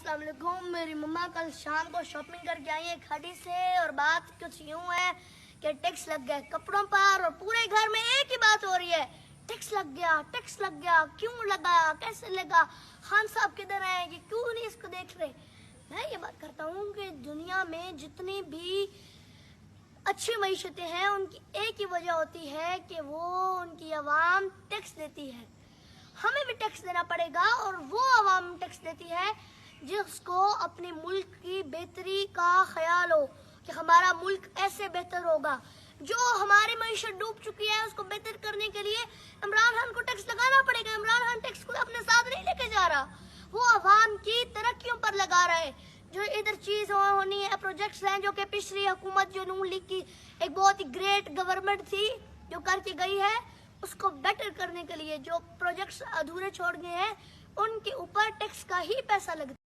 अस्सलाम वालेकुम। मेरी मम्मा कल शाम को शॉपिंग करके आई है खाड़ी से और बात कुछ यूँ है कि टैक्स लग गया कपड़ों पर और पूरे घर में एक ही बात हो रही है, टैक्स लग गया, क्यों लगा, कैसे लगा, खान साहब किधर हैं, ये क्यों नहीं इसको देख रहे। मैं ये बात करता हूँ कि दुनिया में जितनी भी अच्छी मईशतें हैं उनकी एक ही वजह होती है कि वो उनकी आवाम टैक्स देती है। हमें भी टैक्स देना पड़ेगा और वो आवाम टैक्स देती है जिसको अपने मुल्क की बेहतरी का ख्याल हो कि हमारा मुल्क ऐसे बेहतर होगा। जो हमारी मईशत डूब चुकी है उसको बेहतर करने के लिए इमरान खान को टैक्स लगाना पड़ेगा। इमरान खान टैक्स को अपने साथ नहीं लेके जा रहा, वो आवाम की तरक्कियों पर लगा रहा है। जो इधर चीज होनी है, प्रोजेक्ट्स हैं जो कि पिछली हुकूमत जो नून लीग की एक बहुत ही ग्रेट गवर्नमेंट थी जो करके गई है, उसको बेटर करने के लिए जो प्रोजेक्ट्स अधूरे छोड़ गए हैं उनके ऊपर टैक्स का ही पैसा लगता है।